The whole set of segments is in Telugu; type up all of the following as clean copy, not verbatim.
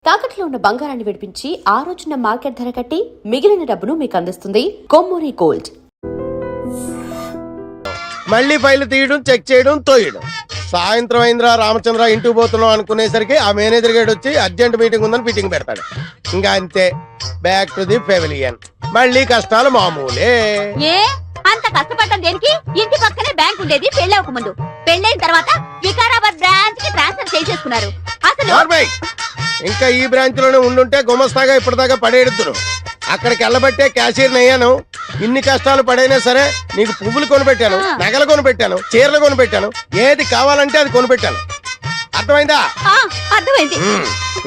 తాకట్లో ఉన్న బంగారాన్ని విడిపించి ఆ రోజున మార్కెట్ ధర కట్టి మిగిలిన డబ్బును మీకు అందిస్తుంది కొమ్మూరి గోల్డ్. మళ్ళీ ఫైల్ తీయడం, చెక్ చేయడం, తోయడం. సాయంత్రం అయిందిరా రామచంద్ర ఇంటికి పోతున్నాం అనుకునేసరికి ఆ మేనేజర్ గేట్ వచ్చి అర్జెంట్ మీటింగ్ ఉందని మీటింగ్ పెడతాడు. ఇంకా అంతే, బ్యాక్ టు ది పెవిలియన్. మళ్ళీ కష్టాలు మామూలే. అంత కష్టపడటం దేనికి? ఇంటి పక్కనే బ్యాంక్ ఉండేది పెళ్ళవక ముందు. పెళ్ళైన తర్వాత వికారాబాద్ బ్రాంచ్ కి ట్రాన్స్ఫర్ చేసేసుకున్నారు. అసలు ఇంకా ఈ బ్రాంచ్ లోనే ఉండుంటే గుమస్తాగా ఇప్పటిదాకా పడేడుతురు. అక్కడికి వెళ్ళబట్టే క్యాషియర్ అయ్యాను. ఇన్ని కష్టాలు పడైనా సరే నీకు పువ్వులు కొనిపెట్టాను, నగలు కొనిపెట్టాను, చీరలు కొనిపెట్టాను, ఏది కావాలంటే అది కొనిపెట్టాను. అర్థమైందా? అర్థమైంది.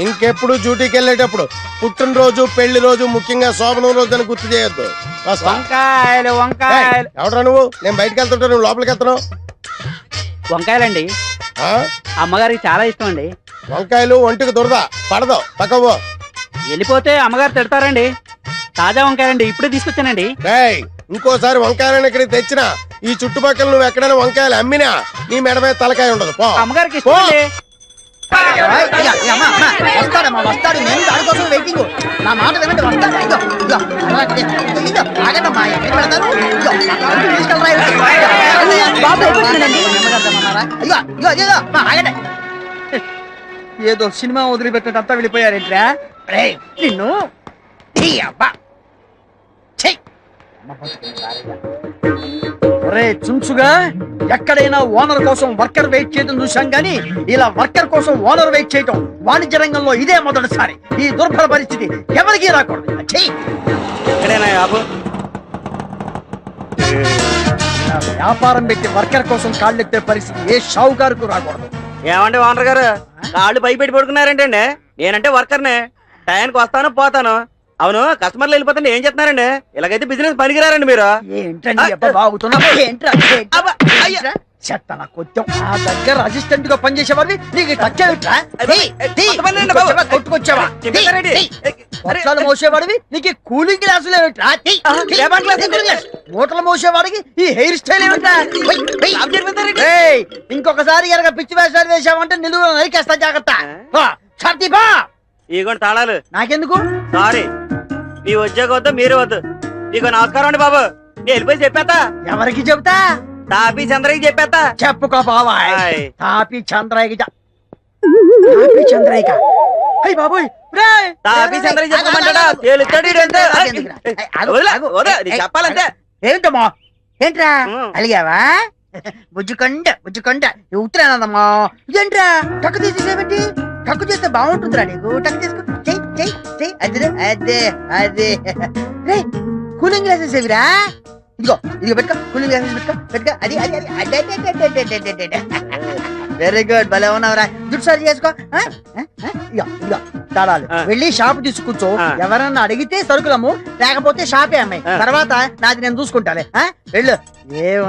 ఇంకెప్పుడు డ్యూటీకి వెళ్ళేటప్పుడు పుట్టినరోజు, పెళ్లి రోజు, ముఖ్యంగా శోభనం రోజు అని గుర్తు చేయొద్దు. ఎవడరా నువ్వు? నేను బయటకు వెళ్తుంటా, నువ్వు లోపలికి వెళ్తున్నావు. వంకాయలండి, అమ్మగారికి చాలా ఇష్టం అండి. వంకాయలు ఒంటికి దురద పడదు, పక్కవో. వెళ్ళిపోతే అమ్మగారు తిడతారండి. తాజా వంకాయలండి, ఇప్పుడే తీసుకొచ్చానండి. ఇంకోసారి వంకాయలను ఇక్కడికి తెచ్చినా, ఈ చుట్టుపక్కల నువ్వు ఎక్కడైనా వంకాయలు అమ్మినా నీ మెడ మీద తలకాయ ఉండదు. పో. అమ్మగారికి ఇష్టం అండి. వస్తాడు, నేను దానికోసం వెయిటింగ్. నా మాట వినండి, వస్తాడు. ఏదో సినిమా వదిలిపెట్టినట్టు వెళ్ళిపోయారేంట్రా నిన్ను. ఒరే చుంచుగా, ఎక్కడైనా ఓనర్ కోసం వర్కర్ వెయిట్ చేయడం చూశాం గానీ ఇలా వర్కర్ కోసం ఓనర్ వెయిట్ చేయటం వాణిజ్య రంగంలో ఇదే మొదటిసారి. ఈ దుర్భర పరిస్థితి ఎవరికీ రాకూడదు. వ్యాపారం పెట్టి వర్కర్ కోసం కాళ్ళెత్తే పరిస్థితి ఏ షావుకారుకు రాకూడదు. ఏమండి ఓనర్ గారు, కాళ్ళు పైపెట్టి పడుకున్నారేంటండి? నేనంటే వర్కర్నే, టైంకి వస్తాను పోతాను. అవును, కస్టమర్లు వెళ్ళిపోతుంటే ఏం చెప్తున్నారండి? ఇలాగైతే బిజినెస్ పనికిరారండి మీరు. చెత్త నా కొంచెం ఆ దగ్గర అసిస్టెంట్ గా పనిచేసేవాడివి నీకు కొట్టుకొచ్చావా? మోసేవాడివి నీకు కూలింగ్ గ్లాసులు ఏమిట్రా? మూటలు మోసేవాడికి ఈ హెయిర్ స్టైల్ ఏమిట్రా? ఇంకొకసారి ఎరగ పిచ్చి వేషాలు వేసావంటే నిలువ నరికేస్తా, జాగ్రత్త. ఇగోండి తాళాలు. నాకెందుకు? సారీ, నీ ఉద్యోగం వద్దు, మీరు వద్దు. నీకు నమస్కారం అండి బాబు. నేను వెళ్ళిపోయి చెప్పేస్తా. ఎవరికి చెబుతా? తాపీ చంద్రయ్యకి చెప్పేస్తా. చెప్పుకో బాబా. తాపీ చంద్రయ్యకి చంద్రయ్య బాబోయ్, తాపీ చంద్రయ్య చెప్పమంటాడా? చెప్పాలంటే ఏంటమ్మా? ఏంట్రా అలిగావా? బుజ్జుకొండ ఉత్తరానమ్మా. ఇదేంట్రా టక్కు తీసేసేమిటి? టక్కు చేస్తే బాగుంటుందిరా నీకు. టక్కు తీసుకో, చెయ్యి. అదే కూలింగ్ గ్లాసెస్ ఏవిరా? ఇదిగో పెట్టుకో, కూలింగ్ గ్లాసెస్ పెట్టుకో. అది వెరీ గుడ్, భలే ఉన్నావురా. జుట్టు సరి చేసుకో. ఇదిగో తాళాలు. వెళ్ళి షాప్ తీసుకొచ్చు. ఎవరన్నా అడిగితే సరుకులము, లేకపోతే షాపే అమ్మాయి. తర్వాత నాది నేను చూసుకుంటాలే. వెళ్ళు.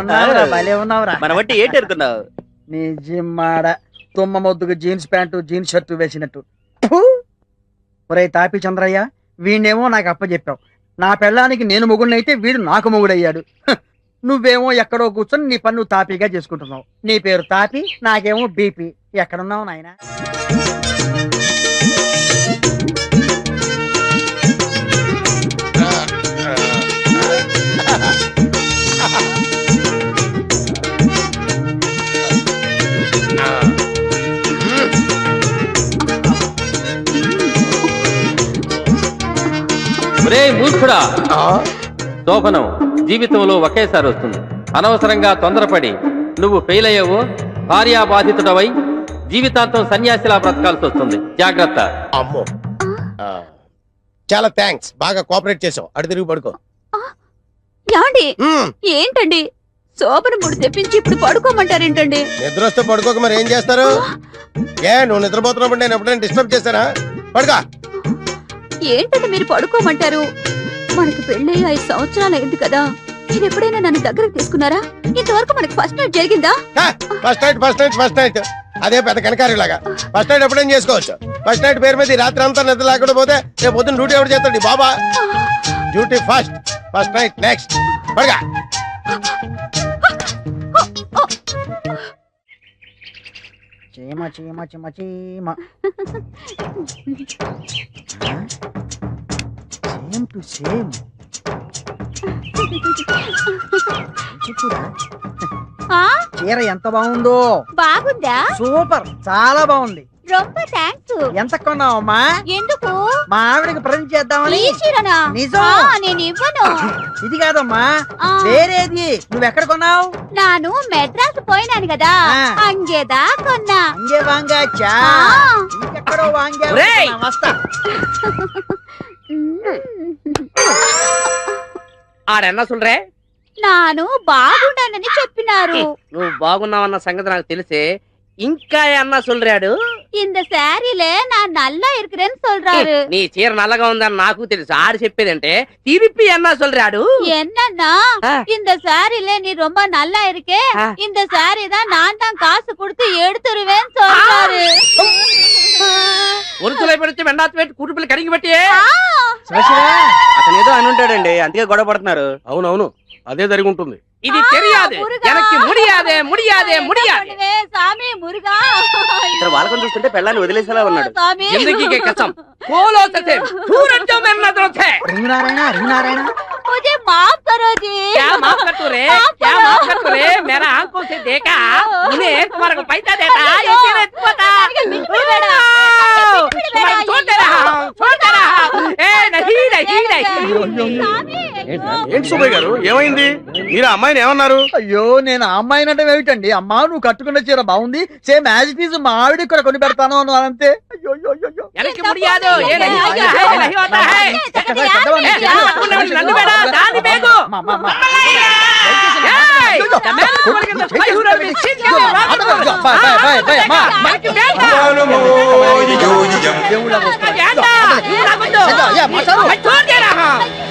ఉన్నావురా, భలే ఉన్నావురా. మన బట్టి ఏంటి అనుకున్నావు? నిజమాడ తుమ్మ మొద్దుకు జీన్స్ ప్యాంటు, జీన్స్ షర్టు వేసినట్టు. ఒరే తాపి చంద్రయ్య, వీణేమో నాకు అప్పచెప్పావు. నా పెళ్ళానికి నేను మొగుడినైతే వీడు నాకు మొగుడయ్యాడు. నువ్వేమో ఎక్కడో కూర్చొని నీ పన్ను తాపీగా చేసుకుంటున్నావు. నీ పేరు తాపి, నాకేమో బీపీ. ఎక్కడున్నావు నాయనా? మూర్ఖుడా, శోభనం జీవితంలో ఒకేసారి వస్తుంది. అనవసరంగా తొందరపడి నువ్వు ఫెయిల్ అయ్యావో భార్యాబాధితుడవై జీవితాంతం సన్యాసిలా బ్రతకాల్సి వస్తుంది. జాగ్రత్త. అమ్మో, చాలా థ్యాంక్స్, బాగా కోఆపరేట్ చేసావు. అటు తిరిగి పడుకో. ఏంటండి శోభన మూడు తెప్పించి ఇప్పుడు పడుకోమంటారేంటండి? నిద్ర వస్తే పడుకోక మరి ఏం చేస్తారు? నువ్వు నిద్రపోతున్నప్పుడు నేను ఎప్పుడైనా డిస్టర్బ్ చేశానా? పడుకో. ఏంటంటే మీరు పడుకోమంటారు? మనకు పెళ్ళి 5 సంవత్సరాలు అయింది కదా, మీరు ఎప్పుడైనా నన్ను దగ్గరకు తీసుకున్నారా? ఇంతవరకు మనకు ఫస్ట్ నైట్ జరిగిందా? ఫస్ట్ నైట్ అదే పెద్ద కనకారిలాగా. ఫస్ట్ నైట్ ఎప్పుడేం చేసుకోవచ్చు. ఫస్ట్ నైట్ పేరు మీద రాత్రి అంతా నిద్ర లేకుండా పోతే రేపు పొద్దున్న డ్యూటీ ఎవరు చేస్తాడు? బాబా డ్యూటీ ఫస్ట్ నైట్ నెక్స్ట్. పడగా చీమ చీమ చీమ చీమ సేమ్ టు సేమ్ ఆ, చీర ఎంత బాగుందో. బాగుందా? సూపర్, చాలా బాగుంది. రొంబ థాంక్స్. ఎంత కొన్నావమ్మా? ఎందుకు? మా ఆవిడకి ప్రజెంట్ చేద్దామని. ఈ చీరనా? నిజం. నేను ఇవ్వను. ఇది కాదమ్మా, ఆ. వేరేది. నువ్వెక్కడ కొన్నావు? నాను మెడ్రాస్ పోయినాను కదా, ఆ. అంగేదా కొన్నా. అంగే వాంగాచా. ఆ. ఇంకెక్కడో వాంగా రేయ్. వస్తా. ఆడన్నా సుల్రే నాను బాగుండానని చెప్పినారు. నువ్వు బాగున్నావన్న సంగతి నాకు తెలిసే ఇంకా అన్నా సుల్రాడు. இந்த சாரில நான் நல்லா இருக்கிறேன்னு சொல்றாரு. నీ చీర నల్లగా ఉందని నాకు తెలుసు. ఆడు చెప్పేదంటే తిరిపి అన్నా సుల్రాడు. என்னன்னா ஆ. இந்த சாரில நீ ரொம்ப நல்லா இருக்கே, ஆ. இந்த சாரி தான் நான் தான் காசு கொடுத்து எடுத்துருவேன்னு சொல்றாரு. ఒరుసులో పెడితే వెండాత పెట్టి కూటు పిల్ల కడిగి పెట్టి ఆ. అతను ఏదో అని ఉంటాడండి, అందుకే గొడవ పడుతున్నారు. అవునవును, అదే జరిగి ఉంటుంది. ఇది తెలియదు, మురుగా. ఎనక్కి ముడియాదే ముడియాదే என்ன ముడియాదే. பண்ணுவே, சாமி முருகா. ఇక్కడ వాళ్ళకొని చూస్తుంటే పెళ్ళాన్ని వదిలేసేలా ఉన్నాడు. சாமி. జిందగీ కసం పోలో సతే సూరజ్జో మే నజర్ थे రింగు నారాయణ, రింగు నారాయణ. मुझे माफ करो जी. क्या माफ कर तू रे, क्या माफ कर तू रे, मेरा आंखों से देखा उन्हें तुम्हारे को पैसा देता ये तेरे पता तुम्हारे छोड़ दे रहा हूं ए नहीं नहीं नहीं. சாமி. ఏంటి సుబ్బయ్య గారు, ఏమైంది? మీరు ఆ అమ్మాయిని ఏమన్నారు? అయ్యో, నేను ఆ అమ్మాయిని అంటే ఏమిటండి? అమ్మా, నువ్వు కట్టుకున్న చీర బాగుంది, సేమ్ యాజ్ ఇట్ ఈజ్ మా ఆవిడ కూడా కొని పెడతాను అన్నాను అంతే. అయ్యో అయ్యో అయ్యో. ఎనక్కి ముడియాదో ఏ नहीं होता है नहीं होता है నన్ను బేడా దాని బేగు అమ్మా, అమ్మా, అమ్మా. ఏయ్ తమేల కొలికి స్పై హురా మిషన్ కే రాదు బాయ్, బాయ్, బాయ్, బాయ్, అమ్మా. మనకి బేడా దేవుళ్ళ వస్తున్నారు. ఏంటా నువ్వు నాకొద్దు అయ్యా, మాట్లాడు. मैं छोड़ दे रहा हूं.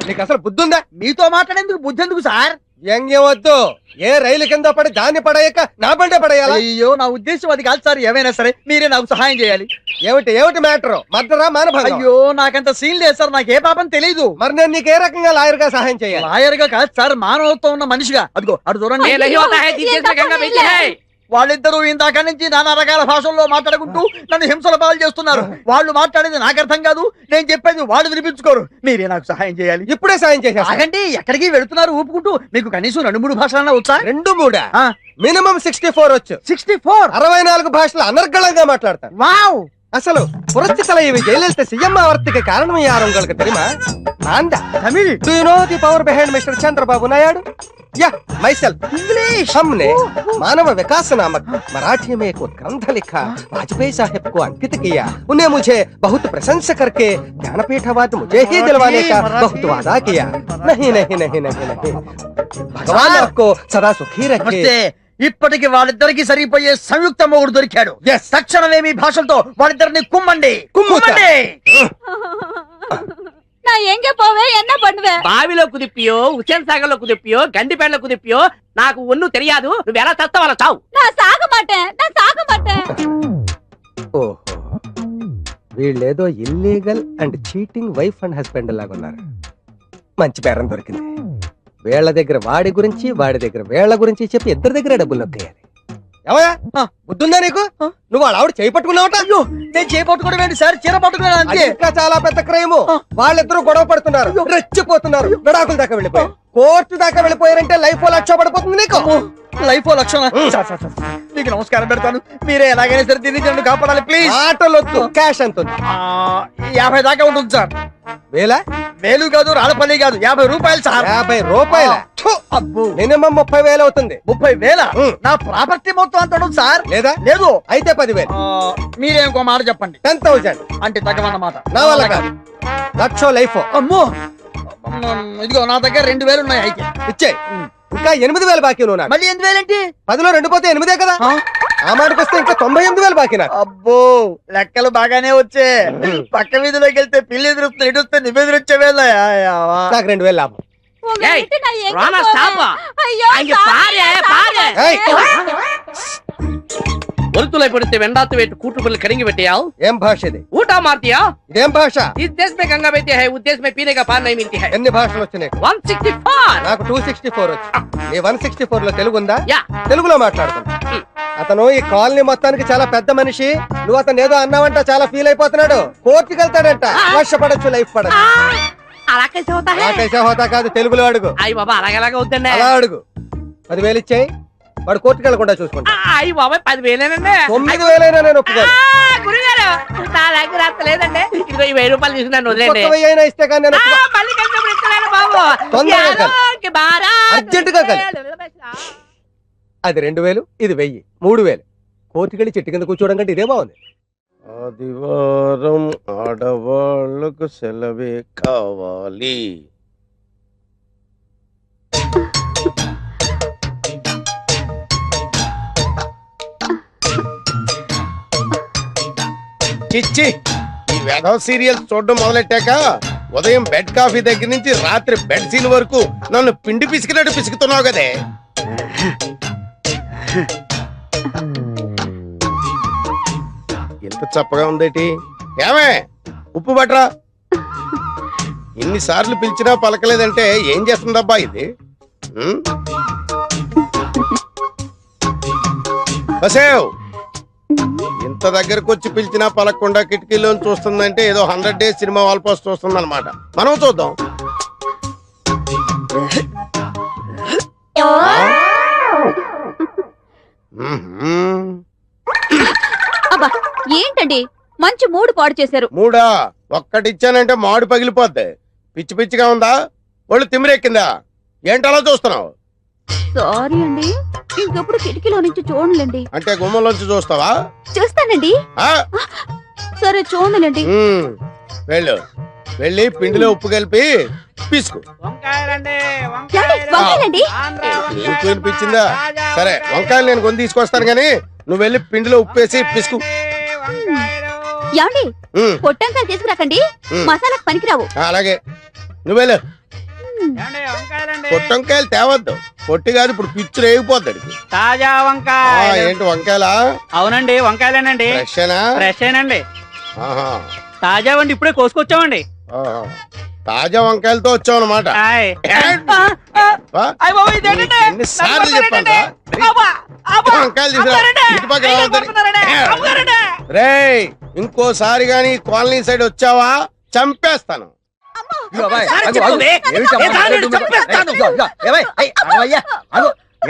నీకు అసలు బుద్ధి ఉందా? మీతో మాట్లాడేందుకు బుద్ధి ఎందుకు సార్? వ్యంగ్యం వద్దు. ఏ రైలు కింద పడి దాన్ని పడేయక నా బండే పడేయాలా? అయ్యో, నా ఉద్దేశం అది కాదు సార్. ఏమైనా సరే మీరే నాకు సహాయం చేయాలి. ఏమిటి ఏమిటి మ్యాటర్? మర్డరా మానభంగం? అయ్యో, నాకంత సీన్ లేదు సార్. నాకు ఏ పాపం తెలీదు. మరి నేను నీకు ఏ రకంగా లాయర్ గా సహాయం చేయాలి? లాయర్ గా కాదు సార్, మానవత్వం ఉన్న మనిషిగా. అదిగో అటు చూడండి. ये नहीं होता है जिस से गंगा बेटी है. వాళ్ళిద్దరూ ఇందాక నుంచి నానా రకాల భాషల్లో మాట్లాడుకుంటూ నన్ను హింసల పాలు చేస్తున్నారు. వాళ్ళు మాట్లాడేది నాకు అర్థం కాదు, నేను చెప్పేది వాళ్ళు వినిపించుకోరు. మీరే నాకు సహాయం చేయాలి. ఇప్పుడే సాయం చేసేస్తా. ఆగండి, ఎక్కడికి వెళుతున్నారు ఊపుకుంటూ? మీకు కనీసం 2-3 భాషలన్నా వచ్చా? 2-3 ఆ, మినిమం 64 వచ్చు. 64. 64 భాషలు అనర్గళంగా మాట్లాడతాను. వావ్. అసలు புரட்சி தலைவி ஜெயலலிதா சிஎம் ஆவறதுக்கு காரணம் யார் உங்களுக்கு தெரியுமா? நான் தான். Tamil, Do you know the power behind Mr. Chandrababu Naidu? Yeah, myself. English. हमने मानव विकास नामक मराठी में एक ग्रंथ लिखा, वाजपेयी साहब को अंकित किया. उन्हें मुझे बहुत प्रशंसा करके ज्ञानपीठ अवार्ड मुझे ही दिलवाने का बहुत वादा किया. नहीं नहीं नहीं नहीं नहीं, भगवान आपको सदा सुखी रखे. నమస్తే. ఇప్పటికి వాళ్ళిద్దరికి సరిపోయే సంయుక్త మొగుడు దొరికాడు. Yes. తక్షణమే మీ భాషలతో వాళ్ళిద్దరిని కుమ్మండి. కుమ్ముతా. நான் எங்க போவேன், என்ன பண்ணுவேன்? బావిలో కుదిప్పియో హుసేన్ సాగర్ లో కుదిప్పియో గండిపేటలో కుదిప్పియో నాకు ఒన్ను తెలియదు. నువ్వు ఎలా చస్తావు అలా చావు. நான் சாக மாட்டேன், நான் சாக மாட்டேன். ఓహో, వీళ్ళేదో illegal and cheating wife and husband లాగా ఉన్నారు. మంచి పేరం దొరికింది. వీళ్ళ దగ్గర వాడి గురించి, వాడి దగ్గర వీళ్ళ గురించి చెప్పి ఇద్దరి దగ్గర డబ్బులు నొక్కేయాలి. ఏమయ్యా, బుద్ధుందా నీకు? నువ్వు వాళ్ళ ఆవిడ చేయి పట్టుకున్నావట? అయ్యో, నేను చేపట్టుకోవడం ఏంటి సార్? చీర పట్టుకున్నాను అది అంతే. ఇంకా చాలా పెద్ద క్రైమ్. వాళ్ళిద్దరూ గొడవ పడుతున్నారు, రెచ్చిపోతున్నారు, విడాకుల దాకా వెళ్ళిపోయారు. కోర్టు దాకా వెళ్ళిపోయారంటే లైఫ్ లక్ష పడిపోతుంది నీకు. లైఫ్ లక్షణ. సార్, సార్, సార్, మీకు నమస్కారం పెడతాను. మీరే ఎలాగైనా సరే దీన్ని నన్ను కాపాడాలి ప్లీజ్. ఆటలొద్దు, క్యాష్ ఎంత ఉంది? 50 దాకా ఉంటుంది సార్. వేల? వేలు కాదు, రాళ్ళపల్లి కాదు, 50 రూపాయలు సార్. 50 రూపాయల? అబ్బో, మినిమం 30,000 అవుతుంది. 30,000? నా ప్రాపర్టీ మొత్తం అంత ఉండదు సార్. లేదా? లేదు. అయితే 10,000. మీరే ఇంకో మాట చెప్పండి. 10,000 అంటే తగ్గమన్నమాట. నా వల్ల కాదు. లక్ష లైఫ్ అమ్మో, ఇదిగో నా దగ్గర 2,000 ఉన్నాయి. అయితే ఇచ్చే. ఇంకా 8,000 బాకీ నువ్వు నాకు. మళ్ళీ 8,000 ఏంటి? 10లో 2 పోతే 8 కదా. ఆ మాటకు వస్తే ఇంకా 98,000 బాకీ నాకు. అబ్బో, లెక్కలు బాగానే వచ్చే. పక్క వీధిలోకి వెళ్తే పిల్లి ఎదురుస్తుంది, ఇటు వస్తే నిబెదురొచ్చే వేళ. నాకు 2,000 లాభం. உங்க ஏய், வீட்டு நான் எங்க ராணா, போவேன்? stop. ஐயோ, அங்க சாமி, பாரு, நான் பாரு. சாக ஏய். மாட்டேன். ಒಲ್ತುಲೈ ಪಡುತ್ತೆ ವೆಂಡಾತು ವೇಟ್ ಕೂಟು ಬಲ್ಲಿ ಕಡಿಂಗಿ ಬೆಟ್ಟಿಯಾವ್ ఏం భాష ఇది? ಊಟ ಮಾಡ್ತೀಯಾ ఇదేం భాష? इस देश में गंगा बहती है उस देश में पीने का पानी नहीं मिलती है ఎన్ని భాషలు వచ్చినాయి? 164 నాకు 264 వచ్చు. నీ 164 లో తెలుగు ఉందా? యా తెలుగులో మాట్లాడుతున్నా. అతను ఈ కాలనీ మొత్తానికి చాలా పెద్ద మనిషి. నువ్వు అతను ఏదో అన్నావంట, చాలా ఫీల్ అయిపోతున్నాడు. కోర్టుకి వెళ్తాడంట. వర్షపడచ్చు, లైఫ్ పడచ్చు. అలా कैसे होता है నాకైతే హోదా కాదు, తెలుగులో అడుగు. అయ్య బాబా అలాగలాగా వద్దండి అలా అడుగు. 10,000 ఇచ్చాయి, వాడు కోర్టుకి వెళ్లకుండా చూసుకుంటా. అయ్య బాబాయ్ 10,000 9,000 నేను ఒప్పుకోను. గురుగారు నా దగ్గర అంత లేదండి ఇదిగో ఈ 1000 రూపాయలు తీసుకున్నాను వదిలేండి 1,000 అయినా ఇస్తే కానీ నేను ఒప్పుకో. మళ్ళీ కలిసినప్పుడు ఇస్తున్నాను బాబు తొందరగా కలు. యారోకి బారా అర్జెంటుగా కలు. అది 2,000, ఇది 1,000, 3,000. కోర్టుకెళ్ళి చెట్టు కింద కూర్చోవడం కంటే ఇదే బాగుంది. ఆదివారం ఆడవాళ్ళకు సెలవే కావాలి. చిచ్చి, ఈ వెధవ సీరియల్స్ చూడడం మొదలెట్టాక ఉదయం బెడ్ కాఫీ దగ్గర నుంచి రాత్రి బెడ్ సీన్ వరకు నన్ను పిండి పిసికినట్టు పిసుకుతున్నావు కదే. ఎంత చప్పగా ఉందేటి? ఏమే ఉప్పు బట్రా. ఇన్నిసార్లు పిలిచినా పలకలేదంటే ఏం చేస్తుందబ్బా ఇది? బసేవ్, ఇంత దగ్గరకు వచ్చి పిలిచినా పలకకుండా కిటికీలో చూస్తుందంటే ఏదో 100 days సినిమా వాల్ పోస్ట్ చూస్తుంది అనమాట. మనం చూద్దాం. అబ్బా ఏంటండి మంచి మూడు పాడు చేశారు. మూడా? ఒక్కటిచ్చానంటే మాడు పగిలిపోద్ది. పిచ్చి పిచ్చిగా ఉందా? ఒళ్ళు తిమ్మిరెక్కిందా? ఏంటలా చూస్తున్నావు? సారీ అండి, ఇంకెప్పుడు కిటికీలో నుంచి చూడలేండి. అంటే గుమ్మంలోంచి చూస్తావా? చూస్తానండి. ఆ? సరే చూడలేండి. వెళ్ళు, వెళ్ళి పిండిలో ఉప్పు కలిపి పిసుకు. వంకాయలండి వంకాయలండి. నీకు వినిపించిందా? సరే, వంకాయలు నేను కొని తీసుకొస్తాను గానీ నువ్వు వెళ్ళి పిండిలో ఉప్పు వేసి పిసుకు. ఏమండి పొట్టంకాయలు తీసుకురాకండి, మసాలాకు పనికిరావు. అలాగే, నువ్వు వెళ్ళు. పొట్టంకాయలు తేవద్దు, పొట్టి కాదు, ఇప్పుడు పిచ్చు రేగిపోద్ది. తాజా వంకాయ. ఏంటి వంకాయలా? అవునండి వంకాయలేనండి. ఫ్రెషేనా? ఫ్రెష్ ఏనండి, ఆహా, తాజా వండి ఇప్పుడే కోసుకొచ్చామండి. ఆహా. తాజా వంకాయలతో వచ్చావు అనమాట. ఎన్నిసార్లు చెప్పాను వంకాయలు తీసుకురా. రేయ్, ఇంకోసారి గాని కాలనీ సైడ్ వచ్చావా చంపేస్తాను.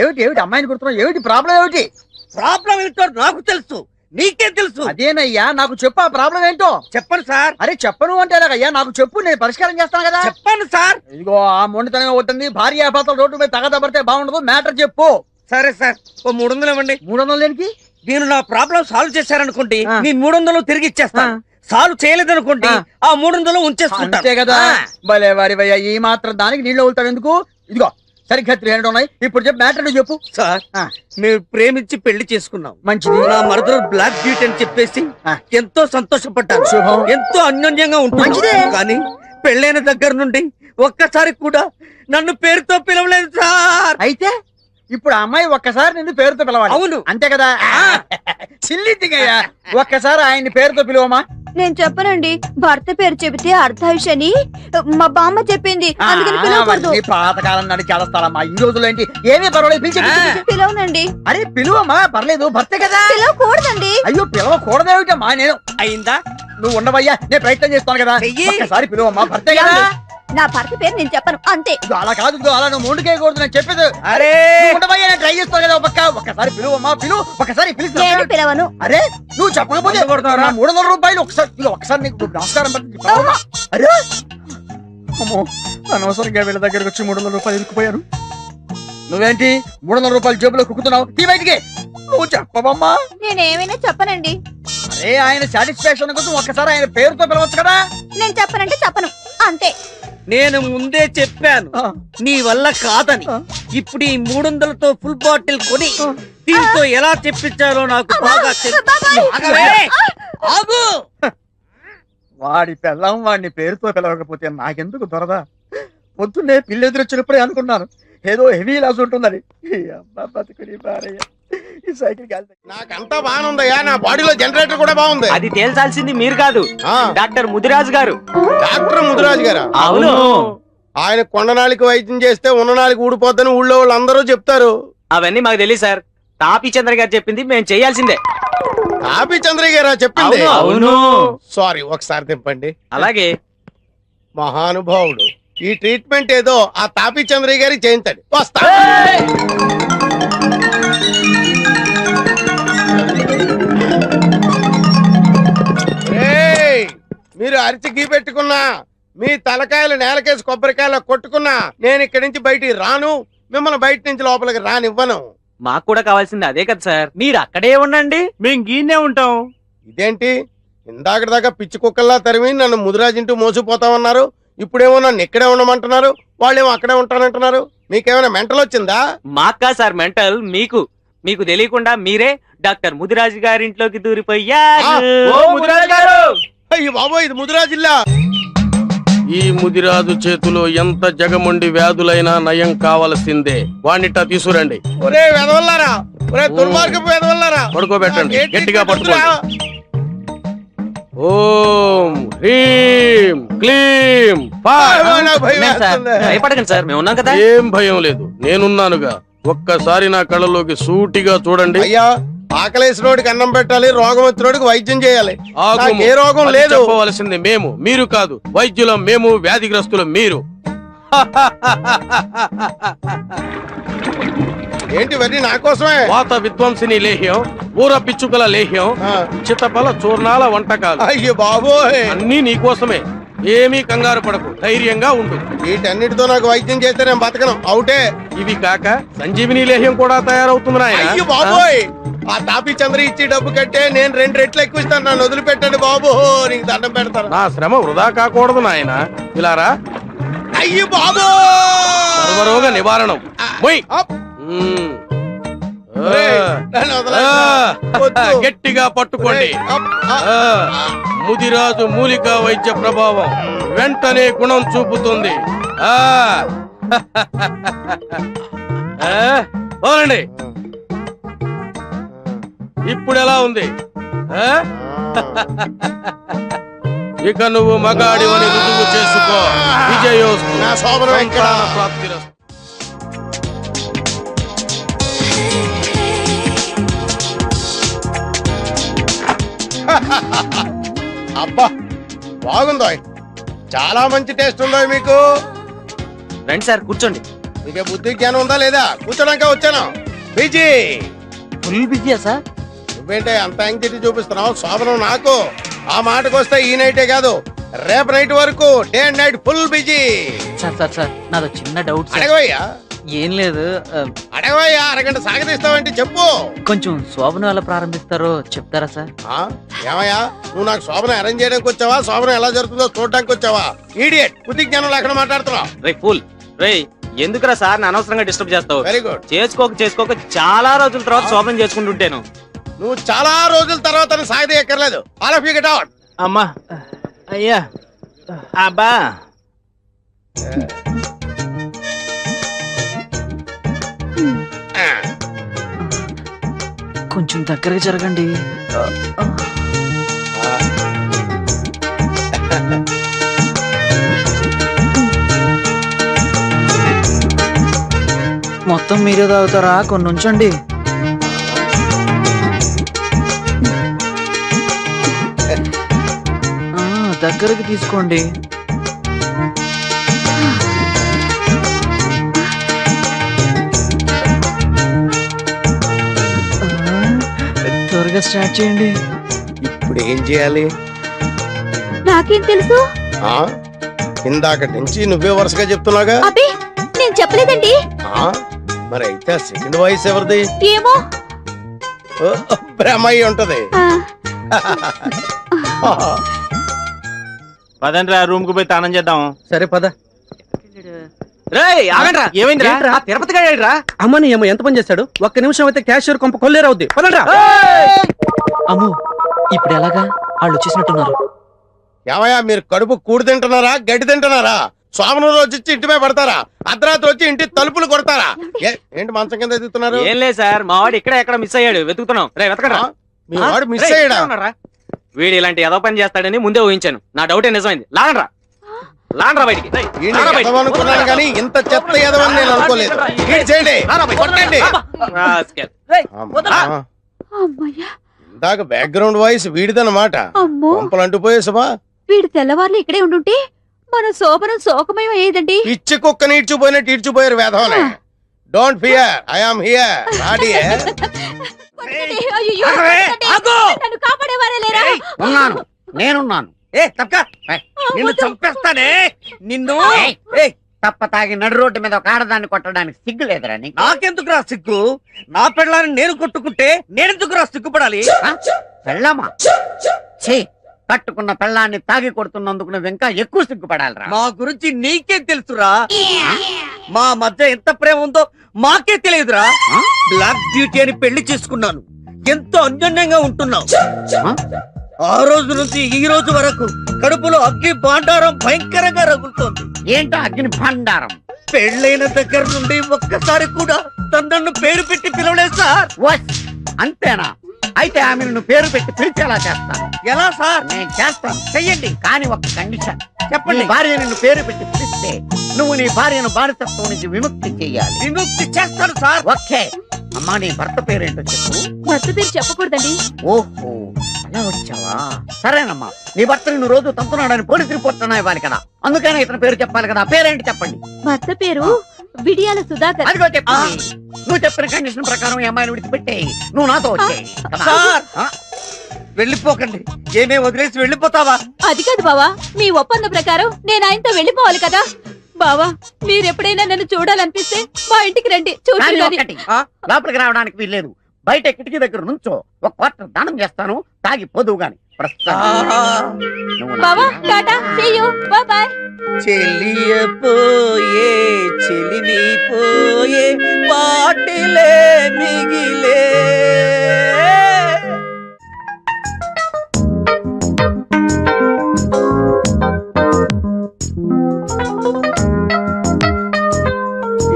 ఏమిటి అమ్మాయిని కుడుతున్నావు? ఏమిటి ప్రాబ్లం? ఏమిటి ప్రాబ్లం ఏంటో నాకు తెలుసు, నీకేం తెలుసు? అదేనయ్యా, నాకు చెప్పు ఆ ప్రాబ్లం ఏంటో. చెప్పండి సార్. అరే చెప్పను అంటే ఎలాగయ్యా? నాకు చెప్పు, నేను పరిష్కారం చేస్తాను కదా. చెప్పండి సార్. ఇదిగో ఆ మొండితనం అవుతుంది. భార్యాభర్తలు రోడ్డు మీద తగదబడితే బాగుండదు. మ్యాటర్ చెప్పు. సరే సార్, ఓ 300 ఇవ్వండి. 300 దేనికి? నేను నా ప్రాబ్లం సాల్వ్ చేశారనుకోండి, ఆ. నేను 300 తిరిగి ఇచ్చేస్తాను. సాల్వ్ చేయలేదనుకోండి, ఆ 300 ఉంచేసుకుంటా. అంతే కదా. భలే వారి భయ్యా, ఈ మాత్రం దానికి నీళ్ళు వెళ్తావు ఎందుకు? ఇదిగో సరిగ్గా 300 ఉన్నాయి. ఇప్పుడు చెప్పు, మ్యాటర్ చెప్పు. సార్, మేము ప్రేమించి పెళ్లి చేసుకున్నాం. మంచిది. నా మరదలు బ్లాక్ బ్యూటీ అని చెప్పేసి ఎంతో సంతోషపడ్డాను. శుభం. ఎంతో అన్యోన్యంగా ఉంటుంది. మంచిదే. కానీ పెళ్ళైన దగ్గర నుండి ఒక్కసారి కూడా నన్ను పేరుతో పిలవలేదు సార్. అయితే ఇప్పుడు ఆ అమ్మాయి ఒక్కసారి నిన్ను పేరుతో పిలవాలి. అవును. అంతే కదా. చిల్లిద్దిగయ్యా, ఒక్కసారి ఆయన్ని పేరుతో పిలువమా. నేను చెప్పనండి, భర్త పేరు చెబితే అర్ధాయుషని మా బామ్మ చెప్పింది, అందుకని పిలవకూడదు. పాతకాలం నాటి చేస్తారమ్మా. ఈ రోజులు ఏంటి? ఏమీ పర్వాలేదు, పిలిచి. పిలవనండి. అరే పిలువమ్మా, పర్లేదు, భర్తే కదా. పిలవకూడదండి. అయ్యో పిలవకూడదేమిటమ్మా? నేను అయిందా? నువ్వు ఉండవయ్యా, నేను ప్రయత్నం చేస్తాను కదా. చెయ్యి. ఒక్కసారి పిలువమ్మా, భర్తే కదా. నా భర్త పేరు నేను చెప్పను, అంతే. ఇదిగో అలా కాదు, ఇదిగో అలా నువ్వు ముందుకేయకూడదు, నేను చెప్పేది. అరే నువ్వు ఉండవయ్యా, నేను ట్రై చేస్తాను కదా. ఒక్కసారి పిలువమ్మా, పిలువు. ఒక్కసారి నేను పిలవను. అరే నువ్వు చెప్పకపోతే మందు కొడతావరా? 300 రూపాయలు ఒకసారి నీకు నమస్కారం పెట్టింది. అరే అమ్మో, అనవసరంగా వీళ్ళ దగ్గరకు వచ్చి 300 రూపాయలు ఇరుక్కుపోయారు. నువ్వేంటి 300 రూపాయలు జేబులో కుక్కుతున్నావు? తీ బయటికి. నువ్వు చెప్పవమ్మా. నేనేమైనా చెప్పనండి. అరే ఆయన సాటిస్ఫాక్షన్ కోసం ఒక్కసారి ఆయన పేరుతో పిలవచ్చు కదా. నేను చెప్పనంటే చెప్పను, అంతే. నేను ముందే చెప్పాను నీ వల్ల కాదని. ఇప్పుడు ఈ 300తో ఫుల్ బాటిల్ కొని దీంతో ఎలా చెప్పించాలో నాకు బాగా ఆగు. వాడి పెళ్ళం వాడిని పేరుతో పిలవకపోతే నాకెందుకు దొరదా? పొద్దున్నే పిల్లెదురొచ్చినప్పుడే అనుకున్నాను ఏదో హెవీ లాస్ ఉంటుందని. బతుకుని భార్య ఈ సైకిల్ కాదు. నాకంతా బాగుందయ్యా, నా బాడీలో జనరేటర్ కూడా బాగుంది. అది తేల్చాల్సింది మీరు కాదు, ఆ, డాక్టర్ ముదిరాజు గారు. డాక్టర్ ముదిరాజు గారా? అవును. ఆయన కొండనాలికి వైద్యం చేస్తే ఉన్ననాలికి ఊడిపోద్దని ఊళ్ళో వాళ్ళు అందరూ చెప్తారు. అవన్నీ మాకు తెలియదు సార్, తాపీ చంద్ర గారు చెప్పింది మేము చేయాల్సిందే. తాపి చంద్రయ్య గారా చెప్పింది? అవును. సారీ, ఒకసారి తిప్పండి. అలాగే. మహానుభావుడు, ఈ ట్రీట్మెంట్ ఏదో ఆ తాపి చంద్రయ్య గారికి చేయించండి. వస్తా. ఏయ్, మీరు అరిచి గీ పెట్టుకున్నా, మీ తలకాయలు నేలకేసి కొబ్బరికాయలు కొట్టుకున్నా, నేను ఇక్కడి నుంచి బయటికి రాను, మిమ్మల్ని బయట నుంచి లోపలికి రానివ్వను. మాకు కూడా కావాల్సింది అదే కదా సార్, మీరు అక్కడే ఉండండి, మేము గీనే ఉంటాం. ఇదేంటి, ఇందాక దాకా పిచ్చి కుక్కల్లా తరిమి నన్ను ముదిరాజింటూ మోసిపోతామన్నారు, ఇప్పుడేమో నన్ను ఇక్కడే ఉండమంటున్నారు, వాళ్ళేమో అక్కడే ఉంటానంటున్నారు. మీకేమైనా మెంటల్ వచ్చిందా? మాకా సార్ మెంటల్, మీకు మీకు తెలియకుండా మీరే డాక్టర్ ముదిరాజు గారింట్లోకి దూరిపోయారు. ఓ ముదిరాజు గారు! అయ్యో బాబోయ్, ఇది ముదిరాజిల్లా. ఈ ముదిరాజు చేతిలో ఎంత జగముండి వ్యాధులైనా నయం కావలసిందే. వాణ్ణిట తీసుకురండి. ఒరే వెదవల్లారా, ఒరే దుర్మార్గపు వెదవల్లారా, పడుకోబెట్టండి, ఏంటి గట్టిగా పట్టుకురా? ఓం హ్రీం క్లీం ఫా. అయ్యో, నాకు భయం ఉన్నాం సార్, వేస్తుంది. భయపడకండి సార్, మేము ఉన్నాం కదా. ఏం భయం లేదు, నేనున్నానుగా. ఒక్కసారి నా కళ్ళలోకి సూటిగా చూడండి. అయ్యా, ఆకలేసినోడికి అన్నం పెట్టాలి, రోగం వచ్చినోడికి వైద్యం చేయాలి. ఆగుము. నాకు ఏ రోగం అది లేదు. చెప్పవలసింది మేము, మీరు కాదు. వైద్యులం మేము, వ్యాధిగ్రస్తులం మీరు. ఏంటి ఇవన్నీ నా కోసమే? వాత విధ్వంసిని లేహ్యం, ఊర పిచ్చుకల లేహ్యం, ఆ. చిత్తపల చూర్ణాల వంటకాలు అయ్యో బాబోయ్, అన్నీ నీకోసమే. ఏమీ కంగారు పడకు, ధైర్యంగా ఉండు. వీటన్నిటితో నాకు వైద్యం చేస్తే నేను బతకను, అవుటే. ఇవి కాక సంజీవిని లేహ్యం కూడా తయారవుతుంది నాయనా. అయ్యో బాబోయ్, ఆ తాపి చంద్ర ఇచ్చి డబ్బు కట్టే నేను 2 రెట్లు ఎక్కువ ఇస్తాను, నన్ను వదిలిపెట్టండి బాబు, నీకు దండం పెడతాను. నా శ్రమ వృధా కాకూడదు నాయన. ఇలారా, అయ్యో బాబు, సర్వరోగ నివారణం. మొయ్. మ్మ్. నన్ను ఆ, వదలండి. వద్దు. గట్టిగా పట్టుకోండి. ఆ, ముదిరాజు మూలికా వైద్య ప్రభావం వెంటనే గుణం చూపుతుంది. ఆ ఆ, వదలండి. ఇప్పుడు ఎలా ఉంది? ఆ? ఇక నువ్వు మగాడివని రుజువు చేసుకో. విజయోస్తు. నా శోభనం ఎక్కడ? సంతాన ప్రాప్తిరస్తు. అబ్బా బాగుందో, చాలా మంచి టేస్ట్ ఉందో మీకు. రండి సార్, కూర్చోండి. మీకు బుద్ధి జ్ఞానం ఉందా లేదా? కూర్చోడానికే వచ్చాను. బిజీ. ఫుల్ బిజీయా సార్? నువ్వేంటే అంత యాంగ్జైటీ చూపిస్తున్నావు? శోభనం నాకు. ఆ మాటకు వస్తే ఈ నైటే కాదు, రేపు నైట్ వరకు day and night full busy. Sir sir sir నాదో చిన్న డౌట్ సార్. అడగవయ్యా, ఏం లేదు, అడగవయ్యా, అరగంట సాగదీస్తావంటే చెప్పు. కొంచెం శోభనం ఎలా ప్రారంభిస్తారో చెప్తారా సార్? ఆ, ఏమయ్యా, నువ్వు నాకు శోభనం అరేంజ్ చేయడానికి వచ్చావా, శోభనం ఎలా జరుగుతుందో చూడడానికి వచ్చావా? ఈడియట్, బుద్ధి జ్ఞానం లేకుండా మాట్లాడుతున్నావు. రే ఫుల్, రే ఎందుకురా సార్ అనవసరంగా డిస్టర్బ్ చేస్తావు? Very good. చేసుకోక చాలా రోజుల తర్వాత శోభనం చేసుకుంటుంటాను. నువ్వు చాలా రోజుల తర్వాత సాగదీయక్కర్లేదు. All of you get out. అమ్మా, అయ్యా, అబ్బా. కొంచెం దగ్గరగా జరగండి. మొత్తం మీరే తాగుతారా? కొన్ని ఉంచండి. దగ్గరకి తీసుకోండి. త్వరగా స్టార్ట్ చేయండి. ఇప్పుడు ఏం చేయాలి? నాకేం తెలుసు? ఆ, ఇందాక నుంచి నువ్వే వరుసగా చెప్తున్నాగా. అబ్బే, నేను చెప్పలేదండి. ఆ, మరి అయితే సెకండ్ వాయిస్ ఎవరిది? ఏమో. ఓ, బ్రహ్మయ్య ఉంటది. పదండి రా, రూమ్ కు పోయి తానం చేద్దాం. సరే పద. రేయ్ ఆగండ్రా, ఏమైందిరా? ఏంట్రా? ఆ తిరుపతి గాడేంట్రా? అమ్మని ఏమో ఎంత పని చేస్తాడు? ఒక్క నిమిషం అయితే క్యాషియర్ కొంప కొల్లేరవుద్ది. పదండ్రా. అమ్ము, ఇప్పుడు ఎలాగా? వాళ్ళు వచ్చేసినట్టున్నారు. ఏమయ్యా, మీరు కడుపు కూడి తింటున్నారా, గడ్డి తింటున్నారా? సోమను రోజు వచ్చి ఇంటి మీద పడతారా? అర్ధరాత్రి వచ్చి ఇంటి తలుపులు కొడతారా? ఏంటి మంచం కింద ఎదుగుతున్నారు? ఏం లేదు సార్, మా వాడు ఇక్కడ ఎక్కడ మిస్ అయ్యాడు, వెతుకుతున్నాం. రే వెతకరా. మీ వాడు మిస్ అయ్యాడా? వీడు ఇలాంటి ఏదో పని చేస్తాడని ముందే ఊహించాను. నా డౌటే నిజమైంది. లాగండ్రా లాగండ్రా బయటికి. అనుకున్నాను కానీ ఇంత చెత్త ఎదవని నేను అనుకోలేదు. ఈడ్ చేయండి, కొట్టండి. అమ్మయ్యా, ఇందాక బ్యాక్గ్రౌండ్ వాయిస్ వీడిదన్నమాట. అమ్మో, పంపలు అంటుపోయేసవా? వీడు తెల్లవార్లు ఇక్కడే ఉండుంటే మన శోభనం శోకమయం అయ్యేదండి. పిచ్చి కుక్కని ఈడ్చిపోయినట్టు ఈడ్చిపోయారు వేధవనే. Don't fear, I am here. అయ్యయ్యో, నన్ను కాపాడేవారే లేరా? ఉన్నాను, నేనున్నాను. నిన్ను చంపేస్తానే నిన్ను. తప్ప తాగి నడు రోడ్డు మీద ఒక ఆడదాన్ని కొట్టడానికి సిగ్గు లేదురా నీకు? నాకెందుకురా సిగ్గు? నా పెళ్ళాన్ని నేను కొట్టుకుంటే నేనెందుకురా సిగ్గుపడాలి? పెళ్ళమా? ఛీ, కట్టుకున్న పెళ్ళాన్ని తాగి కొడుతున్నందుకు నువ్వు ఇంకా ఎక్కువ సిగ్గుపడాలిరా. మా గురించి నీకే తెలుసురా. మా మధ్య ఎంత ప్రేమ ఉందో మాకే తెలియదురా. బ్లాక్ బ్యూటీ అని పెళ్లి చేసుకున్నాను, ఎంతో అన్యోన్యంగా ఉంటున్నావు. ఆ రోజు నుంచి ఈ రోజు వరకు కడుపులో అగ్ని భాండారం భయంకరంగా రగులుతోంది. ఏంటో అగ్ని భాండారం? పెళ్ళైన దగ్గర నుండి ఒక్కసారి కూడా నన్ను పేరు పెట్టి పిలవలేదు సార్. అంతేనా? అయితే ఆమె నువ్వు పేరు పెట్టి పిలిచేలా చేస్తాను. ఎలా సార్? నేను చేస్తాను, చెయ్యండి. కానీ ఒక కండిషన్. చెప్పండి. భార్య నిన్ను పేరు పెట్టి పిలిస్తే నువ్వు నీ భార్యను బానిసత్వం నుంచి విముక్తి చెయ్యాలి. విముక్తి చేస్తాను సార్. ఓకే అమ్మా, నీ భర్త పేరేంటో చెప్పు. భర్త పేరు చెప్పకూడదండి. ఓహో, అలా వచ్చావా? సరేనమ్మా, నీ భర్త నిన్ను రోజు తంతున్నాడని పోలీస్ రిపోర్ట్ ఇవ్వాలి కదా, అందుకనే ఇతని పేరు చెప్పాలి కదా. పేరేంటి చెప్పండి. భర్త పేరు విడియాల సుధాకర్. అదిగో చెప్పు. నువ్వు చెప్పిన కండిషన్ ప్రకారం ఈ అమ్మాయిని విడిచిపెట్టేయి. నువ్వు నాతో వచ్చేయి. వెళ్ళిపోకండి. ఏమే వదిలేసి వెళ్ళిపోతావా? అది కాదు బావా, మీ ఒప్పంద ప్రకారం నేను ఆయనతో వెళ్ళిపోవాలి కదా. బావా, మీరెప్పుడైనా నన్ను చూడాలనిపిస్తే మా ఇంటికి రండి. కానీ చూడండి. ఒక్కటి, లోపలికి రావడానికి వీల్లేదు. బయట కిటికీ దగ్గర నుంచో ఒక క్వార్టర్ దానం చేస్తాను, తాగి పోదువు గాని. బావా, tata, see you, bye bye. చెలియపోయే చెలిమి పోయే పాటిలే మిగిలే.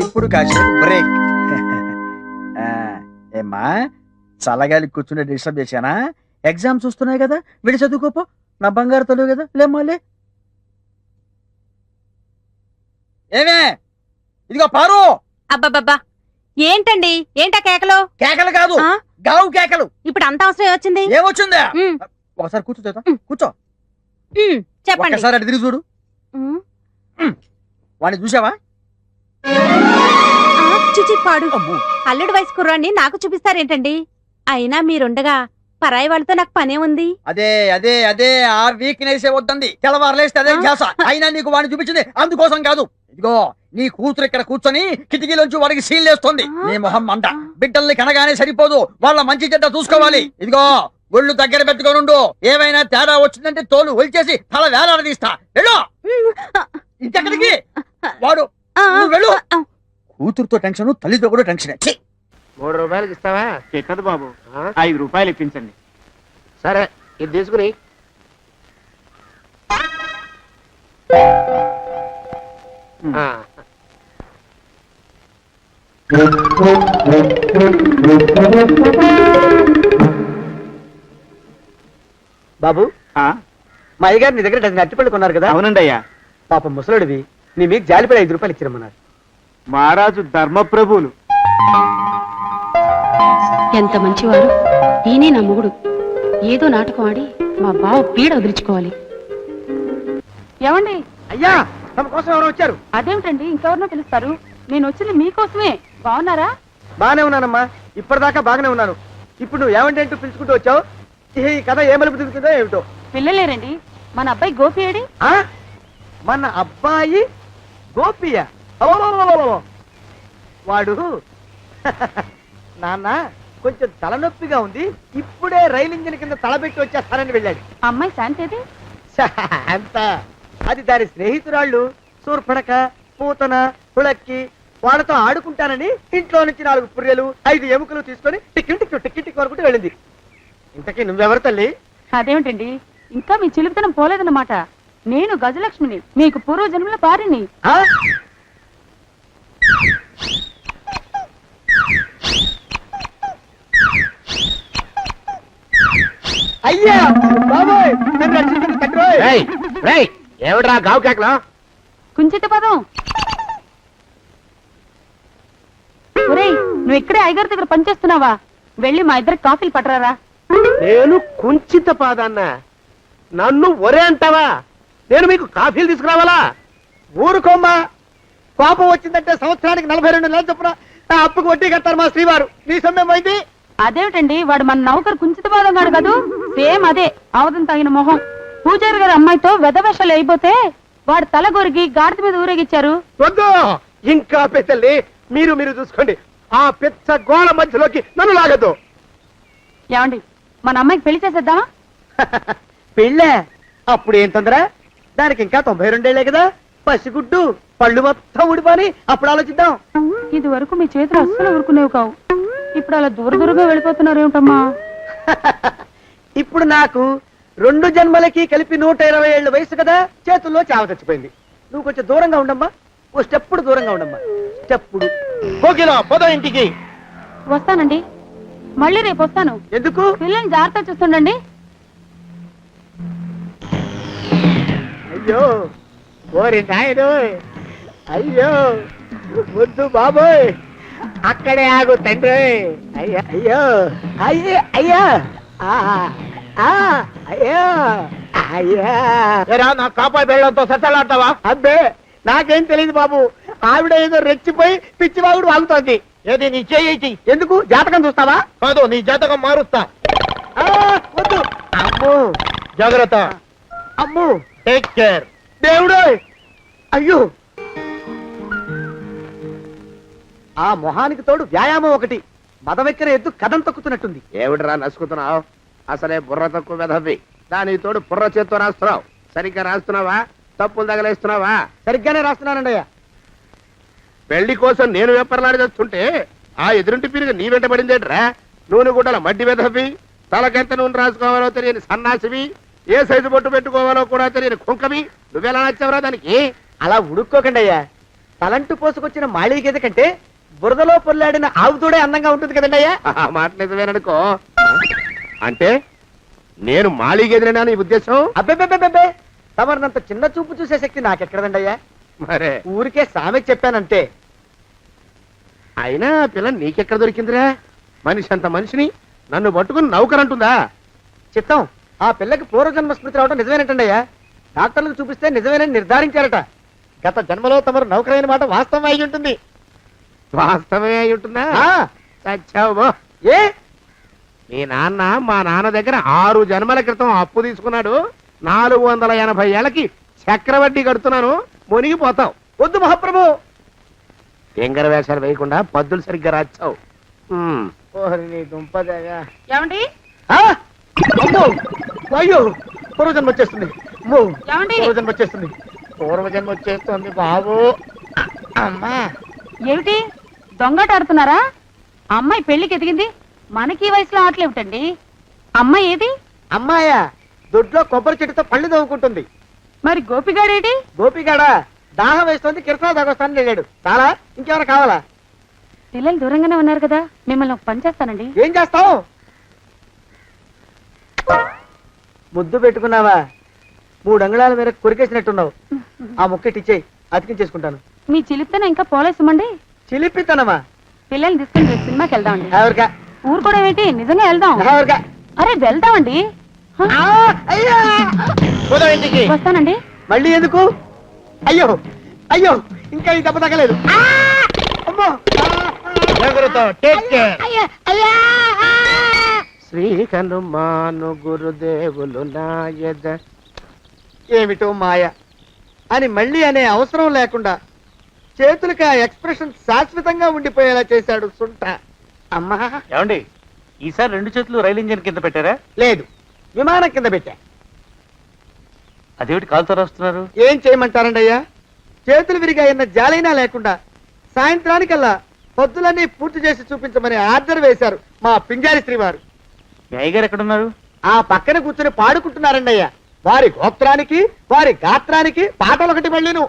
ఇప్పుడు కాసేపు బ్రేక్. ఏమ్మా, చల్లగాలి కూర్చుని డిస్టర్బ్ చేశానా? ఎగ్జామ్స్ వస్తున్నాయి కదా, వెళ్ళి చదువుకోపో. నా బంగారు తల్లి కదా, లేమ్మాలే. ఏమే, ఇదిగో పారు. అబ్బబ్బబ్బా, ఏంటండి? ఏంటా కేకలు? కేకలు కాదు, ఆ? గావు కేకలు. ఇప్పుడు అంత అవసరం వచ్చింది? ఏమొచ్చిందా? ఒకసారి కూర్చో, కూర్చో. చెప్పండి. ఒకసారి అటు తిరిగి చూడు. వాడిని చూసావా? పాడు. అల్లుడు వయసు కుర్రాన్ని నాకు చూపిస్తారేంటండి? అయినా మీరుండగా పరాయి వాళ్ళతో నాకు పనే ఉంది. అదే అదే అదే ఆ వీక్నెస్ వద్దంది. తెల్లవారులేస్తే అదే ధ్యాస. అయినా నీకు వాడిని చూపించింది అందుకోసం కాదు. ఇదిగో, నీ కూతురు ఇక్కడ కూర్చొని కిటికీలోంచి వాడికి సీల్లేస్తుంది. నీ మొహం అంట. బిడ్డల్ని కనగానే సరిపోదు, వాళ్ళ మంచి చెడ్డ చూసుకోవాలి. ఇదిగో, ఒళ్ళు దగ్గర పెట్టుకోనుండు. ఏమైనా తేడా వచ్చిందంటే తోలు ఒలిచేసి తల వేలాడదీస్తా. వెళ్ళు ఇంకెక్కడికి. వాడు నువ్వు వెళ్ళు. కూతురుతో టెన్షన్, తల్లితో కూడా టెన్షన్. 3 రూపాయలకి ఇస్తావా? చెక్కదు బాబు, 5 రూపాయలు ఇప్పించండి. సరే, ఇది తీసుకుని. బాబు, మా అయ్యగారు నీ దగ్గర డజన్ అరటిపళ్ళు కొన్నారు కదా? అవునండి అయ్యా. పాపం ముసలుడివి, నీ మీకు జాలిపడి 5 రూపాయలు ఇచ్చిరమ్మన్నారు. మహారాజు ధర్మప్రభువులు. ఎంత మంచివారు. ఈయనే నా మొగుడు. ఏదో నాటకం ఆడి మా బావ పీడ వదిలించుకోవాలి. ఏమండి? అయ్యా, తమ కోసం ఎవరు వచ్చారు? అదేమిటండి, ఇంకెవరినో పిలుస్తారు? నేను వచ్చింది మీకోసమే. బాగున్నారా? బాగానే ఉన్నానమ్మా, ఇప్పటిదాకా బాగానే ఉన్నాను. ఇప్పుడు నువ్వు ఏమంటే అంటూ పిలుచుకుంటూ వచ్చావు. ఈ కథ ఏమలుపు తిరుగుతుందో ఏమిటో. పిల్లలేరండి. మన అబ్బాయి గోపి ఏడి? మన అబ్బాయి గోపియ? వాడు నాన్న కొంచెం తలనొప్పిగా ఉంది, ఇప్పుడే రైలు ఇంజిన్ కింద తలబెట్టి వచ్చేస్తానని వెళ్ళాడు. అమ్మాయి శాంతేది? అంత అది దాని స్నేహితురాళ్ళు సూర్పణక, పూతన, హుళక్కి. వాళ్ళతో ఆడుకుంటానని ఇంట్లో నుంచి 4 పుర్రెలు 5 ఎముకలు తీసుకొని టిక్కి వరకు వెళ్ళింది. ఇంతకీ నువ్వెవరు తల్లి? అదేమిటండి, ఇంకా మీ చిలుపుతనం పోలేదన్నమాట. నేను గజలక్ష్మిని, మీకు పూర్వజన్మల పారిని. ఆ? అయ్యా బాబోయ్ నన్ను రక్షించండి తండ్రి. ఏమిట్రా గావు కేకలో? కుంచిత పదం. ఒరేయ్, నువ్వు ఇక్కడే అయ్యగారి దగ్గర పనిచేస్తున్నావా? వెళ్ళి మా ఇద్దరికి కాఫీలు పట్టరారా. నేను కుంచిత పాదాన్న, నన్ను ఒరే అంటావా? నేను మీకు కాఫీలు తీసుకురావాలా? ఊరుకోమ్మా, కోపం వచ్చిందంటే సంవత్సరానికి 42 నెలలు చొప్పున ఆ అప్పుకు వడ్డీ కడతారు మా శ్రీవారు. నీ సొమ్మేం పోయింది? అదేమిటండి, వాడు మన నౌకరు కుంచిత పాదం గాడు కదూ. సేమ్ అదే, అవధం తగిన మొహం. పూజారి గారి అమ్మాయితో వెధవేషాలు అయిపోతే వాడు తల గొరిగి గాడిద మీద ఊరేగిచ్చారు. వద్దు, ఇంకా పెద్దల్ని మీరు చూసుకోండి. ఆ పెద్ద గోళ మధ్యలోకి నన్ను లాగద్దు. ఏమండి, మన అమ్మాయికి పెళ్లి చేసేద్దామా? పెళ్ళే? అప్పుడు ఏం తొందర? దానికి ఇంకా 92 ఏళ్లే కదా. పసిగుడ్డు పళ్ళు మొత్తం ఊడిపోని అప్పుడు ఆలోచిద్దాం. ఇది వరకు మీ చేతులు అస్సలు ఊరుకునేవి కావు. ఇప్పుడు అలా దూరంగా వెళ్ళిపోతున్నారు ఏమిటమ్మా? ఇప్పుడు నాకు 2 జన్మలకి కలిపి 120 ఏళ్ళ వయసు కదా, చేతుల్లో చావ చచ్చిపోయింది. నువ్వు కొంచెం దూరంగా ఉండమ్మా, ఓ స్టెప్పుడు దూరంగా ఉండమ్మా. స్టెప్పుడు కోకిలా పదో ఇంటికి. వస్తానండి, మళ్ళీ రేపు వస్తాను. ఎందుకు? పిల్లల్ని జాగ్రత్త చూస్తుండండి. అయ్యో ఓరి నాయుడు, అయ్యో వద్దు బాబోయ్, అక్కడే ఆగు తండ్రి. అయ్యా అయ్యో అయ్యో అయ్యా అయ్యో అయ్యా. నా కాపాయి బెళ్ళంతో సత్తలాడతావా? అబ్బే నాకేం తెలియదు బాబు. ఆవిడ ఏదో రెచ్చిపోయి పిచ్చివాగుడు వాగుతోంది. ఏది నీ చేయి? ఎందుకు? జాతకం చూస్తావా? కాదు, నీ జాతకం మారుస్తా. వద్దు. అమ్మో జాగ్రత్త. అమ్మో, టేక్ కేర్. దేవుడు. అయ్యో, ఆ మొహానికి తోడు వ్యాయామం ఒకటి. మదవెక్కిన ఎద్దు కథం తొక్కుతున్నట్టుంది. ఏమిటిరా నసుకుతున్నావు? అసలే బుర్ర తక్కువ వెధవి. దాని తోడు బుర్ర చేత్తో రాస్తున్నావు. సరిగ్గా రాస్తున్నావా? తప్పులు తగలేస్తున్నావా? సరిగ్గానే రాస్తున్నానండి అయ్యా. పెళ్లి కోసం నేను వెప్పర్లాడి చేస్తుంటే ఆ ఎదురింటి పిరిగి నీ వెంట పడిందేట్రా? నూనె గుడ్డల మడ్డి వెధవి, తలకెంత నూనె రాసుకోవాలో తెలియని సన్నాసివి, ఏ సైజు బొట్టు పెట్టుకోవాలో కూడా తెలియని కుంకవి. నువ్వెలా నచ్చావురా దానికి? అలా ఉడుక్కోకండి అయ్యా. తలంటు పోసుకొచ్చిన మాళీ గేదె కంటే బురదలో పొల్లాడిన ఆవు తోడే అందంగా ఉంటుంది కదండి అయ్యా. ఆ మాట నిజమేననుకో. అంటే నేను మాళీగెదిరినా నీ ఉద్దేశం? అబ్బెబ్బెబ్బెబ్బే, తమరినంత చిన్న చూపు చూసే శక్తి నాకెక్కడదండి అయ్యా. మరే ఊరికే సామె చెప్పానంటే. అయినా ఆ పిల్ల నీకెక్కడ దొరికిందిరా? మనిషి అంత మనిషిని నన్ను పట్టుకుని నౌకరంటుందా? చిత్తం, ఆ పిల్లకి పూర్వజన్మ స్మృతి రావడం నిజమేనటండి అయ్యా. డాక్టర్లకు చూపిస్తే నిజమేనని నిర్ధారించారట. గత జన్మలో తమరు నౌకరైన మాట వాస్తవం అయి ఉంటుంది. వాస్తవమే అయి ఉంటుందా? చచ్చావు. ఏ? మీ నాన్న మా నాన్న దగ్గర 6 జన్మల క్రితం అప్పు తీసుకున్నాడు. 480 ఏళ్ళకి చక్రవడ్డీ కడుతున్నాను. మునిగిపోతావు. వద్దు మహాప్రభు. ఎంగర వేషాలు వేయకుండా పద్దులు సరిగ్గా రాచావు. నీ దుంపదగా. ఏమండి? అమ్మో, అయ్యో, పూర్వజన్మ వచ్చేస్తుంది. అమ్మో, ఏమండి? పూర్వజన్మ వచ్చేస్తుంది. పూర్వజన్మ వచ్చేస్తుంది బాబు. అమ్మా, ఏమిటి దొంగట ఆడుతున్నారా? అమ్మాయి పెళ్లికి ఎదిగింది, మనకి ఈ వయసులో ఆటలేమిటండి? అమ్మాయి ఏది? అమ్మాయా? దొడ్లో కొబ్బరి చెట్టుతో పళ్ళు తవ్వుకుంటుంది. మరి గోపిగాడేటి? గోపిగాడా? దాహం వేస్తుంది, కిరసా దాగొస్తానని వెళ్ళాడు. చాలా, ఇంకేమైనా కావాలా? పిల్లలు దూరంగానే ఉన్నారు కదా, మిమ్మల్ని ఒక పని చేస్తానండి. ఏం చేస్తావు? ముద్దు పెట్టుకున్నావా? 3 అంగుళాల మేర కొరికేసినట్టున్నావు. ఆ ముక్కటిచ్చేయి, అతికించేసుకుంటాను. మీ చిలిపితనం ఇంకా పోలేసమండి. చిలిపితనమా? పిల్లల్ని తీసుకుని రేపు సినిమాకి వెళ్దామండి. ఎవరికా? ఊరు కూడా ఏంటి, నిజంగా వెళ్దాం. ఎవరికా? అరే వెళ్దామండి. హ? అయ్యా, ఇంటికి వస్తానండి. మళ్ళీ ఎందుకు? అయ్యో అయ్యో, ఇంకా ఈ దెబ్బ తగ్గలేదు. అమ్మో, జాగ్రత్త. Take care. శ్రీ హనుమాను గురుదేవులు నాయద. ఏమిటో మాయ అని మళ్ళీ అనే అవసరం లేకుండా చేతులకి ఆ ఎక్స్ప్రెషన్ శాశ్వతంగా ఉండిపోయేలా చేశాడు సుంట. అమ్మా, ఏమండి ఈసారి 2 చేతులు రైలు ఇంజిన్ కింద పెట్టారా? లేదు, విమానం కింద పెట్టా. అదేమిటి కాలుతో రాస్తున్నారు? ఏం చేయమంటారండి అయ్యా? చేతులు విరిగాయన్న జాలైనా లేకుండా సాయంత్రానికల్లా పొద్దులన్నీ పూర్తి చేసి చూపించమని ఆర్డర్ వేశారు మా పింజారి శ్రీవారు. మీ అయ్యగారు ఎక్కడున్నారు? ఆ పక్కన కూర్చొని పాడుకుంటున్నారండి అయ్యా. వారి గోత్రానికి వారి గాత్రానికి పాటలు ఒకటి మళ్ళీను